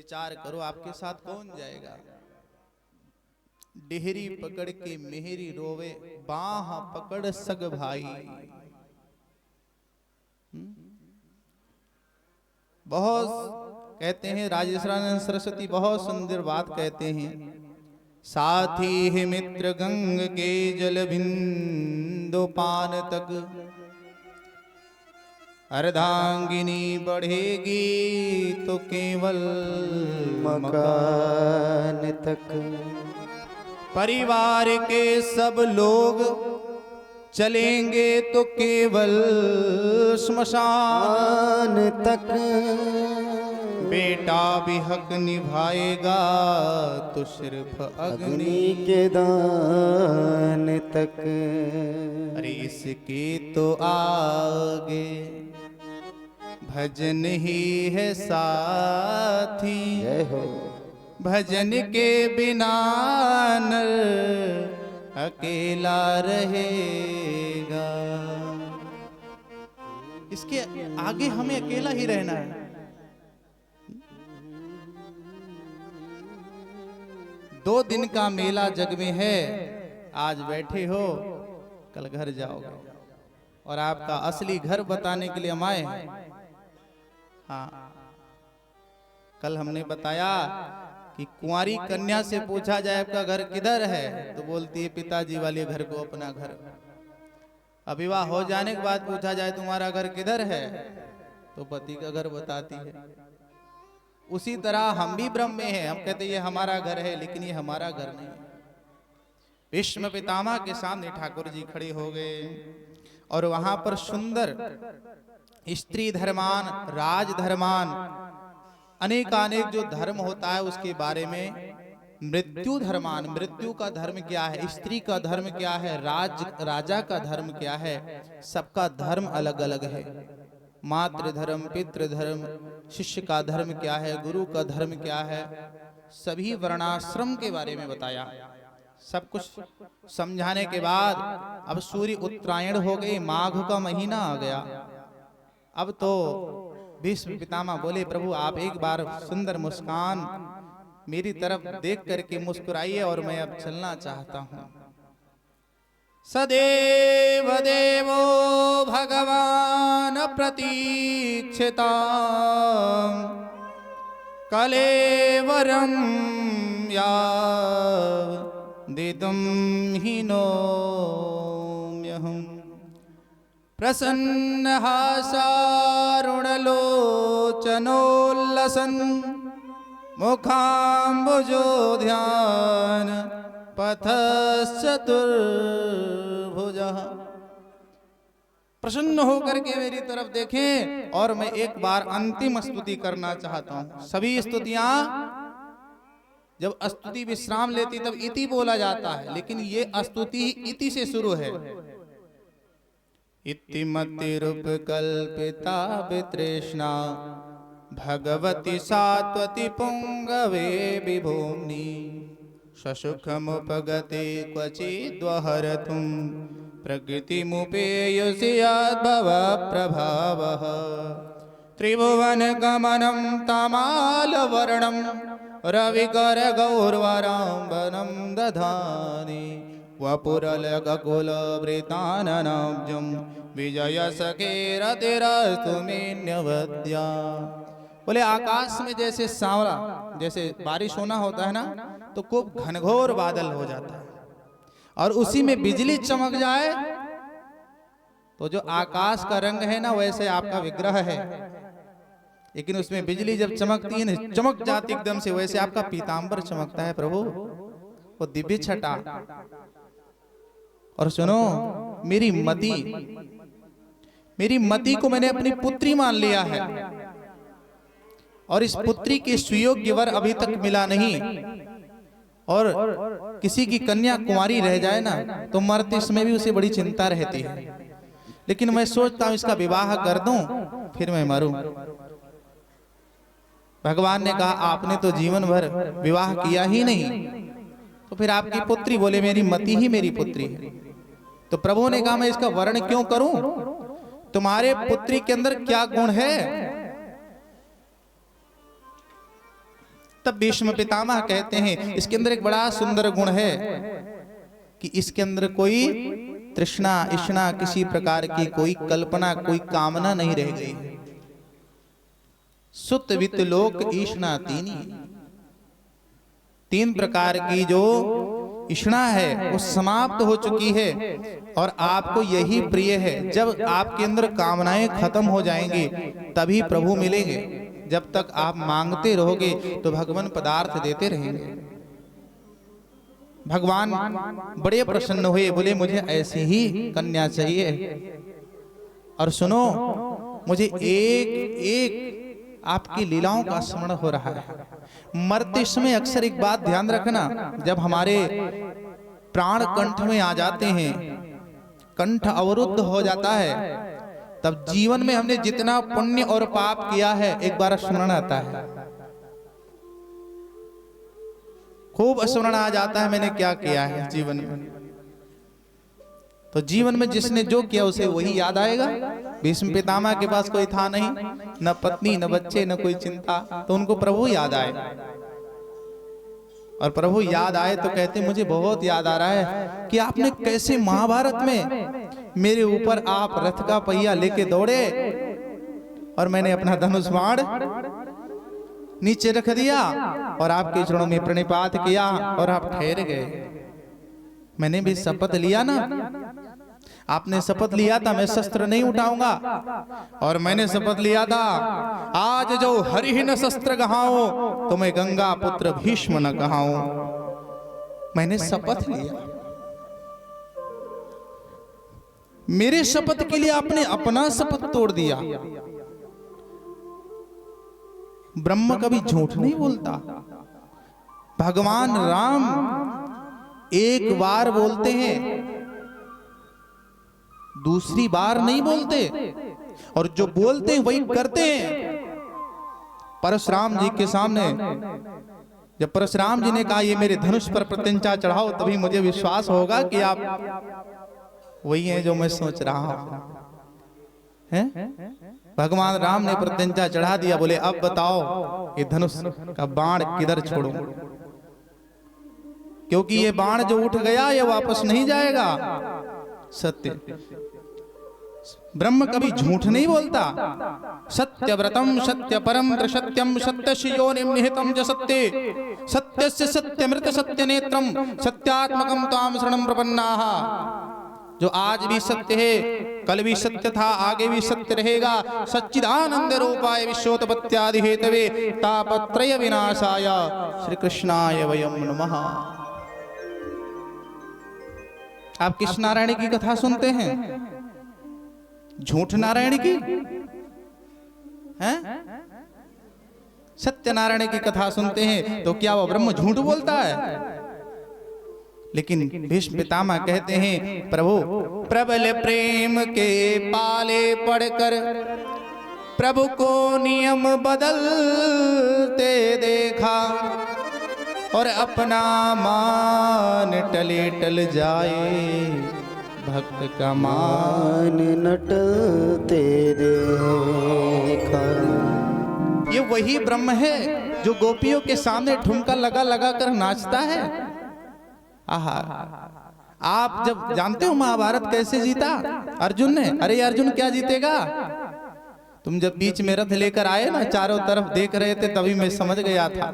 विचार करो आपके साथ कौन जाएगा। डेहरी पकड़ के मेहरी रोवे, बाह पकड़ सग भाई। बहुत कहते हैं राजेश्वरानंद सरस्वती बहुत सुंदर बात कहते हैं। साथी है मित्र गंग के जल बिंदु पान तक, अर्धांगिनी बढ़ेगी तो केवल मकान तक। परिवार के सब लोग चलेंगे तो केवल श्मशान तक। बेटा भी हक निभाएगा तो सिर्फ अग्नि के दान तक। अरे इसके तो आगे भजन ही है साथी, जय हो। भजन के बिना नर अकेला रहेगा। इसके आगे हमें अकेला ही रहना है। दो दिन का मेला जग में है, आज बैठे हो कल घर जाओगे। और आपका असली घर बताने के लिए हम आए हैं। हाँ, कल हमने बताया कि कुंवारी कन्या से पूछा जाए आपका घर किधर है, तो बोलती है पिताजी वाले घर को अपना घर। अब विवाह हो जाने के बाद पूछा जाए तुम्हारा घर किधर है, तो पति का घर बताती है। उसी तरह हम भी ब्रह्म में हैं, हम कहते ये हमारा घर है, लेकिन ये हमारा घर नहीं है। भीष्म पितामह के सामने ठाकुर जी खड़े हो गए और वहां पर सुंदर स्त्री धर्मान, राज धर्मान, अनेकानेक जो धर्म होता है उसके बारे में, मृत्यु धर्मान, मृत्यु का धर्म क्या है, स्त्री का धर्म क्या है, राजा का धर्म क्या है, सबका धर्म अलग अलग है। मातृ धर्म, पितृ धर्म, शिष्य का धर्म क्या है, गुरु का धर्म क्या है, सभी वर्णाश्रम के बारे में बताया। सब कुछ समझाने के बाद अब सूर्य उत्तरायण हो गई, माघ का महीना आ गया। अब तो भीष्म पितामह बोले प्रभु आप एक बार सुंदर मुस्कान मेरी तरफ देख करके मुस्कुराइए और मैं अब चलना चाहता हूं। सदैव देवो भगवान प्रतीक्षिता कलेवरम या दिदुम हीनोम्यहम् प्रसन्न हासारुणलोचनोल्लसन् मुखाम्बुजो ध्यान पथश्चतुर्भुजः। प्रसन्न होकर के मेरी तरफ देखें और मैं एक बार अंतिम स्तुति करना चाहता हूं। सभी स्तुतियां जब स्तुति विश्राम लेती तब इति बोला जाता है, लेकिन ये स्तुति इति से शुरू है। इति मतिरुपकल्पिता वितृष्णा भगवती सात्वती पुंगवे विभूम्नि ससुखमुपगते क्वचिद्वहरतुं प्रकृतिमुपेयुषियाद्भव प्रभावः। त्रिभुवन गमनं तमालवर्णं रविकर गौरवराम्बरं दधानि वपुरलकुलवृताननाब्जं विजयसखेरतिरस्तु मेन्यवद्या। बोले आकाश में जैसे सांवला, जैसे बारिश होना होता है ना, तो खूब घनघोर बादल हो जाता है और उसी में बिजली चमक जाए तो जो आकाश का रंग है ना वैसे आपका विग्रह है, लेकिन उसमें बिजली जब चमकती है, चमक जाती एकदम से, वैसे आपका पीतांबर चमकता है प्रभु, वो दिव्य छटा। और सुनो, मेरी मति को मैंने अपनी पुत्री मान लिया है और इस पुत्री के सुयोग्य वर अभी तक मिला नहीं। और किसी की कन्या कुंवारी रह जाए ना तो मरते समय भी उसे बड़ी चिंता रहती है, लेकिन मैं सोचता हूं इसका विवाह कर दूं फिर मैं मरूं। भगवान ने कहा आपने तो जीवन भर विवाह किया ही नहीं, तो फिर आपकी पुत्री, बोले मेरी मति ही मेरी पुत्री है। तो प्रभु ने कहा मैं इसका वर्ण क्यों करूं, तुम्हारे पुत्री के अंदर क्या गुण है। तब भीष्म पितामह कहते हैं इसके अंदर एक बड़ा सुंदर गुण है कि इसके अंदर कोई तृष्णा इष्णा किसी प्रकार की कोई कल्पना कोई कामना नहीं रह गई। सुत वित्त लोक ईष्णा तीन प्रकार की जो इष्णा है वो समाप्त हो चुकी है और आपको यही प्रिय है। जब आपके अंदर कामनाएं खत्म हो जाएंगी तभी प्रभु मिलेंगे। जब तक आप मांगते रहोगे तो भगवान पदार्थ देते रहेंगे। भगवान बड़े प्रसन्न हुए, बोले मुझे ऐसी ही कन्या चाहिए। और सुनो, मुझे एक एक आपकी लीलाओं का स्मरण हो रहा है। मरते समय अक्सर एक बात ध्यान रखना, जब हमारे प्राण कंठ में आ जाते हैं, कंठ अवरुद्ध हो जाता है, तब जीवन में हमने जितना पुण्य और पाप किया है एक बार स्मरण आता है। खूब स्मरण आ जाता है मैंने क्या किया है जीवन में। तो जीवन में जिसने जो किया उसे वही याद आएगा। भीष्म पितामह के पास कोई था नहीं, न पत्नी न बच्चे न कोई चिंता, तो उनको प्रभु याद आए। और प्रभु याद आए तो कहते मुझे बहुत याद आ रहा है कि आपने कैसे महाभारत में मेरे ऊपर आप रथ का पहिया लेके दौड़े और मैंने अपना धनुष बाण नीचे रख दिया और आपके चरणों में प्रणिपात किया और आप ठहर गए। मैंने भी शपथ लिया ना, आपने शपथ लिया था मैं शस्त्र नहीं उठाऊंगा, और मैंने शपथ लिया था आज जो हरि न शस्त्र कहाऊं तो मैं गंगा पुत्र भीष्म न कहाऊं। मैंने शपथ लिया। मेरे शपथ के लिए आपने अपना शपथ तोड़ दिया। ब्रह्म कभी झूठ नहीं बोलता। भगवान राम एक बार बोलते हैं, दूसरी बार नहीं बोलते, और जो बोलते हैं वही करते हैं। परशुराम जी के सामने जब परशुराम जी ने कहा ये मेरे धनुष पर प्रत्यंचा चढ़ाओ, तभी मुझे विश्वास होगा कि आप वही हैं जो मैं सोच रहा हूं। भगवान राम ने प्रत्यंचा चढ़ा दिया। बोले अब बताओ ये धनुष का बाण किधर छोड़ूं, क्योंकि ये बाण जो उठ गया ये वापस नहीं जाएगा। सत्य, ब्रह्म कभी झूठ नहीं बोलता। सत्यव्रतम सत्य परम सत्यम सत्यस्य योनिम निहितम च सत्ये सत्यस्य सत्यमृत सत्य नेत्रम सत्यात्मकम ताम शरणं प्रपन्नाः। जो आज भी सत्य है, कल भी सत्य था, आगे भी सत्य रहेगा। सच्चिदानंद रूपाय विश्वोत्पत्त्यादि हेतवे तापत्रय विनाशाय श्री कृष्णाय वयम नमः। आप कृष्ण नारायण की कथा सुनते हैं, झूठ नारायण की हैं? सत्यनारायण की कथा सुनते हैं तो क्या वो ब्रह्म झूठ बोलता है? लेकिन भीष्म पितामह कहते हैं प्रभु प्रबल प्रेम के पाले पड़कर प्रभु को नियम बदलते देखा, और अपना मान टले टल जाए भक्त का मान नटते देखा। ये वही ब्रह्म है जो गोपियों के सामने ठुमका लगा लगा कर नाचता है। आहा, आप जब जानते हो महाभारत कैसे जीता अर्जुन ने? अरे अर्जुन क्या जीतेगा, तुम जब बीच में रथ लेकर आए ना, चारों तरफ देख रहे थे, तभी मैं समझ गया था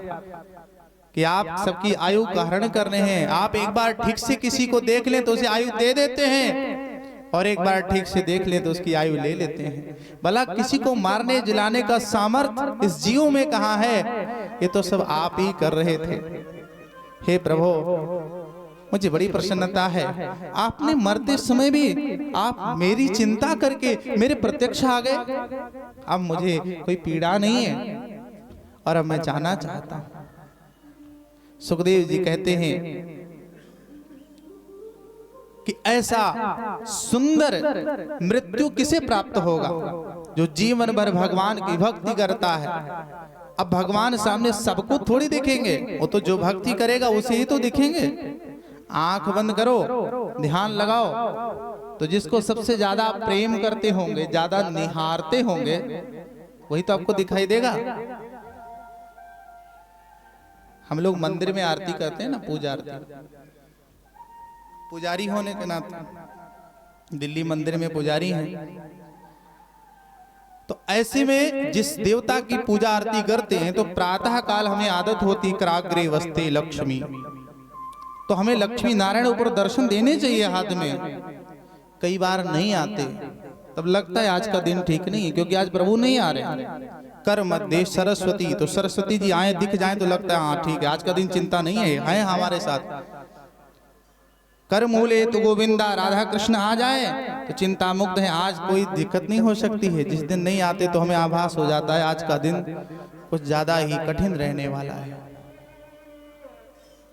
कि आप सबकी आयु का हरण कर रहे हैं। आप एक बार ठीक से किसी को देख लें तो उसे आयु दे देते हैं, और एक बार ठीक से देख लें तो उसकी आयु ले लेते हैं। भला किसी को मारने जलाने का सामर्थ्य इस जीव में कहाँ है? ये तो सब आप ही कर रहे थे। हे प्रभु, मुझे बड़ी प्रसन्नता है, आपने मरते समय भी आप मेरी चिंता करके मेरे प्रत्यक्ष आ गए। अब मुझे कोई पीड़ा नहीं है और अब मैं जाना चाहता हूं। सुखदेव जी कहते हैं कि ऐसा सुंदर मृत्यु किसे प्राप्त होगा जो जीवन भर भगवान की भक्ति करता है। अब भगवान सामने सबको थोड़ी दिखेंगे, वो तो जो भक्ति करेगा उसे ही तो दिखेंगे। आंख बंद करो, ध्यान लगाओ, तो जिसको सबसे ज्यादा प्रेम करते होंगे, ज्यादा निहारते होंगे, वही तो आपको दिखाई देगा। हम लोग मंदिर में आरती करते हैं ना, पूजा आरती, पुजारी होने के नाते दिल्ली मंदिर में पुजारी हैं, तो ऐसे में जिस देवता की पूजा आरती करते हैं तो प्रातः काल हमें आदत होती कराग्रे वस्ते लक्ष्मी, तो हमें लक्ष्मी नारायण ऊपर दर्शन देने चाहिए हाथ में। कई बार नहीं आते, तब लगता है आज का दिन ठीक नहीं है, क्योंकि आज प्रभु नहीं आ रहे। कर मध्य सरस्वती, तो सरस्वती जी आए दिख जाएं तो लगता है हाँ ठीक है, आज का दिन चिंता नहीं है हमारे साथ। कर मूले तो गोविंदा, राधा कृष्ण आ जाए तो चिंता मुक्त है, आज कोई दिक्कत नहीं हो सकती है। जिस दिन नहीं आते तो हमें आभास हो जाता है आज का दिन कुछ ज्यादा ही कठिन रहने वाला है।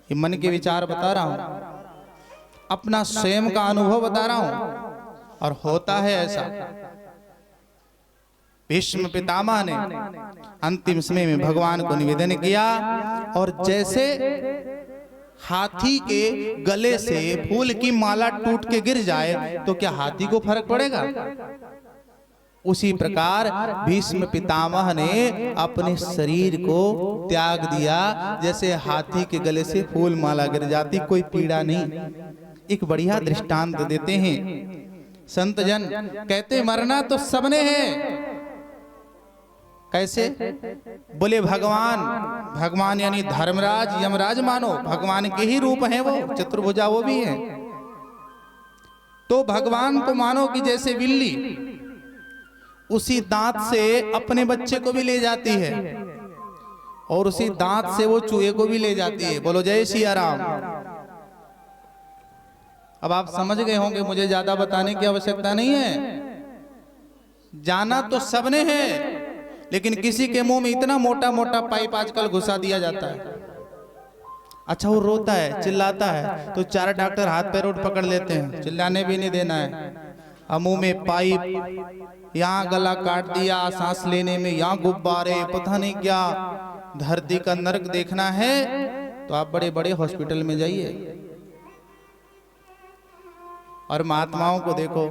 ये मन के विचार बता रहा हूं, अपना स्वयं का अनुभव बता रहा हूं, और होता है ऐसा। भीष्म पितामह ने अंतिम समय में भगवान को निवेदन किया, और जैसे हाथी के गले से फूल की माला टूट के गिर जाए तो क्या हाथी को फर्क पड़ेगा? उसी प्रकार भीष्म पितामह ने अपने शरीर को त्याग दिया, जैसे हाथी के गले से फूल माला गिर जाती, कोई पीड़ा नहीं। एक बढ़िया दृष्टांत देते हैं संत जन, कहते मरना तो सबने है। कैसे? बोले भगवान यानी धर्मराज यमराज मानो, भगवान के ही रूप हैं वो, चतुर्भुजा वो भी हैं। तो भगवान को मानो कि जैसे बिल्ली उसी दांत से अपने बच्चे को भी ले जाती है, और उसी दांत से वो चूहे को भी ले जाती है। बोलो जय सिया राम। अब आप समझ गए होंगे, मुझे ज्यादा बताने की आवश्यकता नहीं है। जाना तो सबने है, लेकिन किसी के मुंह में इतना मोटा मोटा पाइप आजकल घुसा दिया जाता है। अच्छा वो रोता है, चिल्लाता है, तो 4 डॉक्टर हाथ पैर उठ पकड़ लेते हैं, चिल्लाने भी नहीं देना है। अब मुंह में पाइप, यहाँ गला काट दिया, सांस लेने में यहाँ गुब्बारे, पता नहीं क्या। धरती का नरक देखना है तो आप बड़े बड़े हॉस्पिटल में जाइए, और महात्माओं को देखो।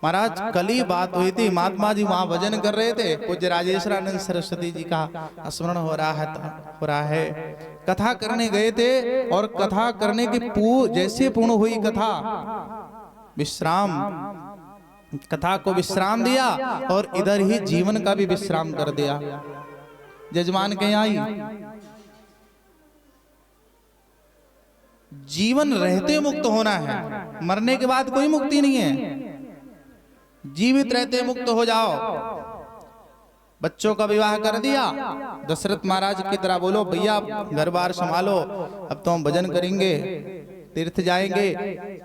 महाराज कल ही बात हुई थी, महात्मा जी वहां भजन कर रहे थे, पूज्य राजेश्वरानंद सरस्वती जी का स्मरण हो रहा है। कथा करने गए थे, और कथा करने की जैसे पूर्ण हुई कथा, कथा को विश्राम दिया, और इधर ही जीवन का भी विश्राम कर दिया। जजमान के यहाँ आई, जीवन रहते मुक्त होना है, मरने के बाद कोई मुक्ति नहीं है। जीवित रहते मुक्त हो जाओ। बच्चों का विवाह कर दिया, दशरथ महाराज की तरह बोलो भैया घर बार संभालो, अब तो हम भजन करेंगे, तीर्थ जाएंगे,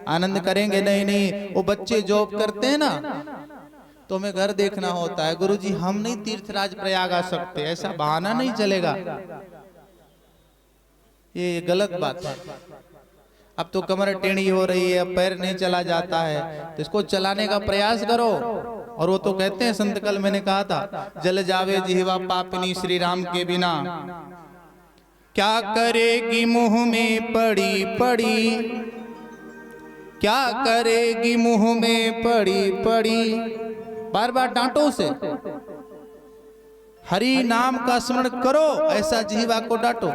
आनंद करेंगे। नहीं, वो बच्चे जॉब करते हैं ना, तो हमें घर देखना होता है। गुरुजी हम नहीं तीर्थराज प्रयाग आ सकते, ऐसा बहाना नहीं चलेगा, ये गलत बात है। अब तो कमर टेढ़ी हो रही है, अब पैर नहीं चला जाता है, तो इसको चलाने का प्रयास करो। और वो तो कहते हैं संत, कल मैंने कहा था, जल जावे जिह्वा पापिनी श्री राम के बिना, क्या करेगी मुंह में पड़ी पड़ी, क्या करेगी मुंह में पड़ी पड़ी। बार बार डांटो उसे, हरि नाम का स्मरण करो, ऐसा जिह्वा को डांटो।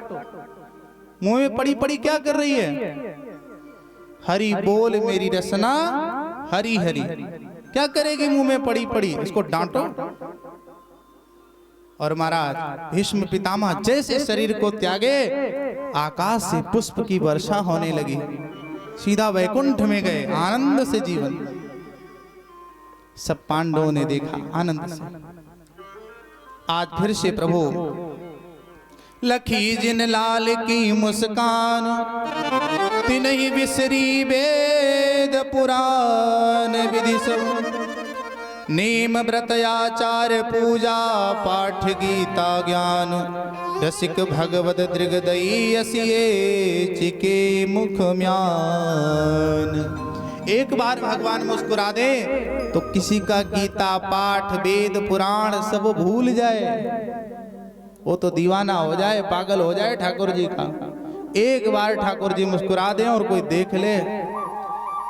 मुंह में पड़ी पड़ी क्या कर रही है? हरि बोल मेरी रसना हरि हरि, क्या करेगी मुंह में पड़ी पड़ी, इसको डांटो। और महाराज भीष्म पितामह जैसे शरीर को त्यागे, आकाश से पुष्प की वर्षा होने लगी, सीधा वैकुंठ में गए, आनंद से जीवन। सब पांडवों ने देखा आनंद से। आज फिर से प्रभु लखी जिन लाल की मुस्कान, तिन्हीं बिसरी वेद पुराण विधि सब, नेम व्रत आचार पूजा पाठ गीता ज्ञान, रसिक भगवत दृगदयी असिये चिके मुख म्यान। एक बार भगवान मुस्कुरा दे तो किसी का गीता पाठ वेद पुराण सब भूल जाए, वो तो दीवाना हो जाए, पागल हो जाए ठाकुर जी का। एक बार ठाकुर जी मुस्कुरा दें और कोई देख ले,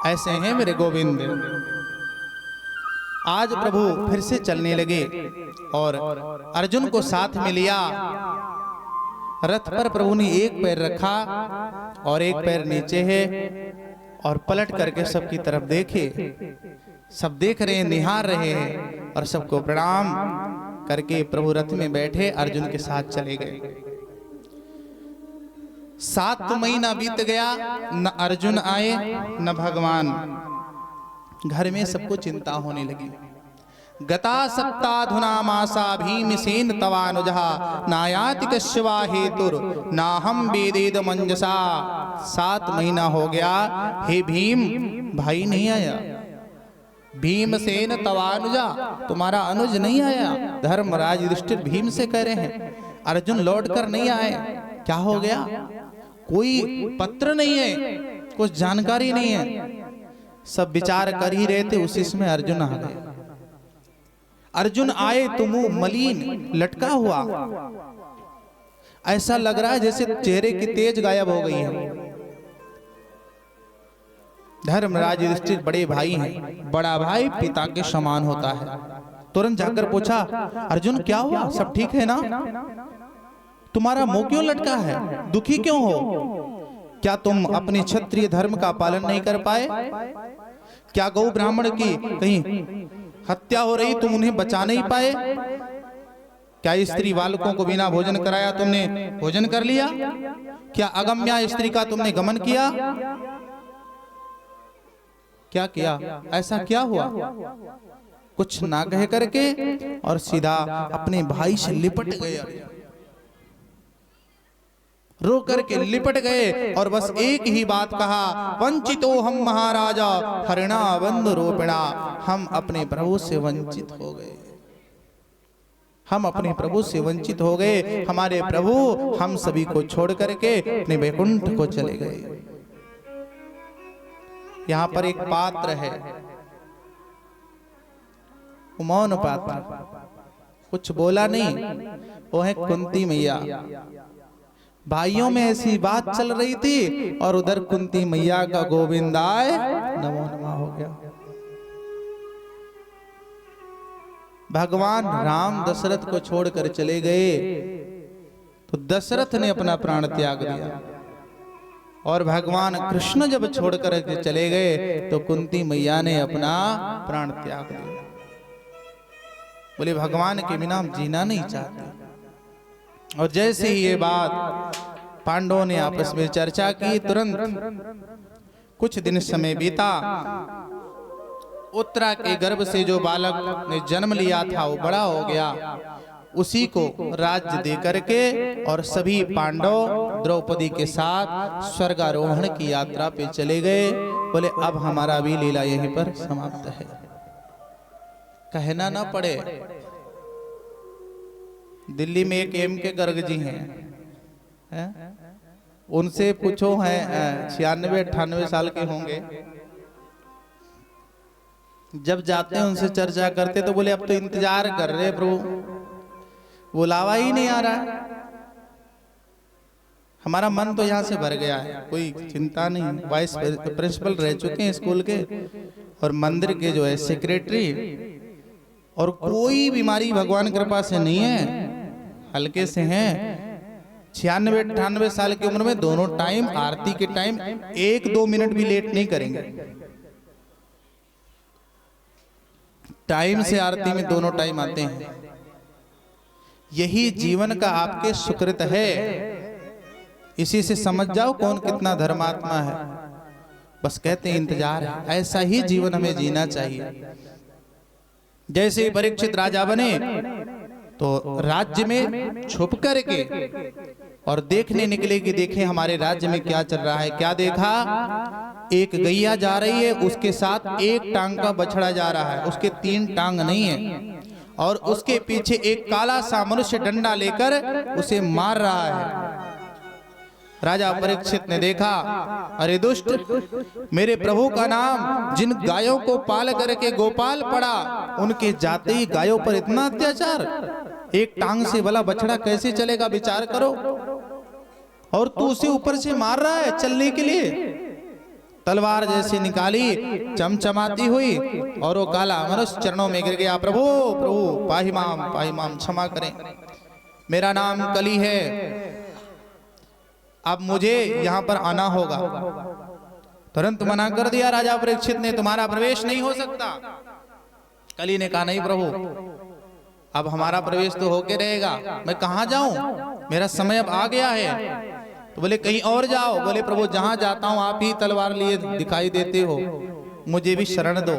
ऐसे हैं मेरे गोविंद। आज प्रभु फिर से चलने लगे और अर्जुन को साथ में लिया। रथ पर प्रभु ने एक पैर रखा और एक पैर नीचे है और पलट करके सबकी तरफ देखे। सब देख रहे हैं, निहार रहे हैं और सबको प्रणाम करके प्रभु रथ में बैठे अर्जुन के साथ चले गए। 7 महीना बीत गया, न अर्जुन आए न भगवान। घर में सबको चिंता होने लगी। गता सप्ताधुना मासा भीमसेन तवानुजहा नायाति कश्यवा हेतुर नाहम वेदेद मंजसा। 7 महीना हो गया, हे भीम भाई नहीं आया। भीमसेन तवानुजा, तुम्हारा अनुज नहीं आया। धर्मराज युधिष्ठिर भीम से कह रहे हैं अर्जुन लौट कर नहीं आए, क्या हो गया? कोई पत्र नहीं है, कुछ जानकारी नहीं है। सब विचार कर ही रहे थे, उसी समय अर्जुन आ गए। अर्जुन आए तो मुंह मलिन लटका हुआ, ऐसा लग रहा है जैसे चेहरे की तेज गायब हो गई है। धर्मराज युधिष्ठिर बड़े भाई हैं, बड़ा भाई पिता के समान होता है। तुरंत जाकर पूछा अर्जुन क्या हुआ, सब ठीक है ना? तुम्हारा मुंह क्यों लटका है, दुखी क्यों हो? क्या तुम अपने क्षत्रिय धर्म का पालन नहीं कर पाए? क्या गौ ब्राह्मण की कहीं हत्या हो रही, तुम उन्हें बचा नहीं पाए? क्या स्त्री बालकों को बिना भोजन कराया तुमने भोजन कर लिया? क्या अगम्या स्त्री का तुमने गमन किया? क्या किया? ऐसा क्या हुआ? कुछ ना कह करके और सीधा अपने भाई से लिपट गए, रो करके लिपट गए और बस एक ही बात कहा, वंचितो हम महाराजा हरिणा बंध रूपिणा। हम अपने प्रभु से वंचित हो गए, हम अपने प्रभु से वंचित हो गए। हमारे प्रभु हम सभी को छोड़ करके अपने वैकुंठ को चले गए। यहाँ पर एक पात्र है, मौन पात्र, कुछ बोला नहीं, वो है कुंती मैया। भाइयों में ऐसी बात चल रही थी और उधर कुंती मैया का गोविंदाय नमो नमः हो गया। भगवान राम दशरथ को छोड़कर चले गए तो दशरथ ने अपना प्राण त्याग दिया, और भगवान कृष्ण जब छोड़कर चले गए तो कुंती मैया ने अपना प्राण त्याग दिया। बोले भगवान के बिना हम जीना नहीं चाहते। और जैसे ही ये बात पांडवों ने आपस में चर्चा की, तुरंत कुछ दिन समय बीता। उत्तरा के गर्भ से जो बालक ने जन्म लिया था वो बड़ा हो गया, उसी को राज्य दे करके और सभी पांडव द्रौपदी के साथ स्वर्गारोहण की यात्रा पे चले गए। बोले अब हमारा भी लीला यहीं पर समाप्त है। कहना ना पड़े, दिल्ली में एक एम के गर्ग जी हैं, उनसे पूछो, हैं 96-98 साल के होंगे। जब जाते हैं उनसे चर्चा करते तो बोले अब तो इंतजार कर रहे प्रभु, बुलावा ही नहीं आ रहा। हमारा मन तो यहाँ से भर गया है, कोई चिंता नहीं। वाइस प्रिंसिपल रह चुके हैं स्कूल के और मंदिर के जो है सेक्रेटरी, और कोई बीमारी भगवान कृपा से नहीं है, हल्के से हैं। 96-98 साल की उम्र में दोनों टाइम आरती के टाइम 1-2 मिनट भी लेट नहीं करेंगे। टाइम से आरती में दोनों टाइम आते हैं। यही जीवन का आपके सुकृत है। इसी से समझ जाओ कौन कितना धर्मात्मा है। बस कहते हैं इंतजार है, ऐसा ही जीवन हमें जीना चाहिए। जैसे परीक्षित राजा बने तो राज्य में छुप करके और देखने निकले कि देखें हमारे राज्य में क्या चल रहा है। क्या देखा? एक गैया जा रही है, उसके साथ एक टांग का बछड़ा जा रहा है, उसके 3 टांग नहीं है, और उसके पीछे एक काला सा मनुष्य डंडा लेकर उसे मार रहा है। राजा परीक्षित ने देखा, अरे दुष्ट, मेरे प्रभु का नाम जिन गायों को पाल करके गोपाल पड़ा, उनके जाते ही गायों पर इतना अत्याचार, एक टांग से वाला बछड़ा कैसे चलेगा, विचार करो। और तू उसे ऊपर से मार रहा है चलने के लिए। तलवार जैसे निकाली, चमचमाती हुई, और वो काला मनुष्य चरणों में गिर गया। प्रभु प्रभु पाहि माम, क्षमा करें, मेरा नाम कली है, अब मुझे यहाँ पर आना होगा। तुरंत मना कर दिया राजा परीक्षित ने, तुम्हारा प्रवेश नहीं हो सकता। कली ने कहा नहीं प्रभु, अब हमारा प्रवेश तो होके रहेगा, मैं कहाँ जाऊं, मेरा समय अब आ गया है। तो बोले कहीं और जाओ। बोले प्रभु जहां जाता हूं आप ही तलवार लिए दिखाई देते हो, मुझे भी शरण दो।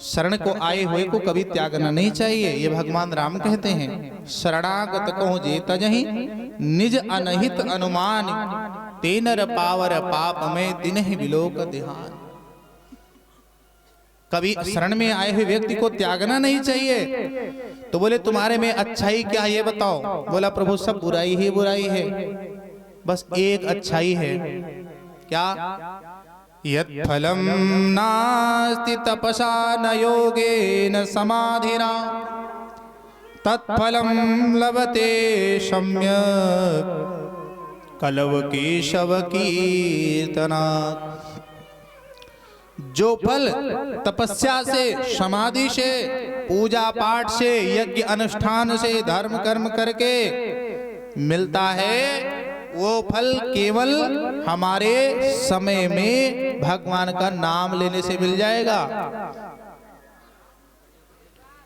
शरण को आए हुए को कभी त्यागना नहीं चाहिए, ये भगवान राम कहते हैं। शरणागत को जे तजहि निज अनहित अनुमान, तेनर पावर पाप में तिन्हि बिलोक ध्यान। कभी शरण में आए हुए व्यक्ति को त्यागना नहीं चाहिए। तो बोले तुम्हारे में अच्छाई क्या है ये बताओ। बोला प्रभु सब बुराई ही बुराई है, बस एक अच्छाई है। क्या? यत् फलम नास्ति तपसा न योगेन समाधिना, तत्फलम लभते सम्यक् कलव केशव कीर्तनात्। जो फल तपस्या से, समाधि से, पूजा पाठ से, यज्ञ अनुष्ठान से, धर्म कर्म करके मिलता है, वो फल केवल हमारे समय में भगवान का नाम लेने से मिल जाएगा।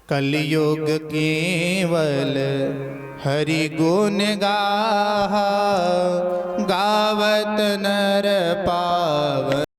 कलियुग केवल हरि गुण गाहा, गावत नर पावन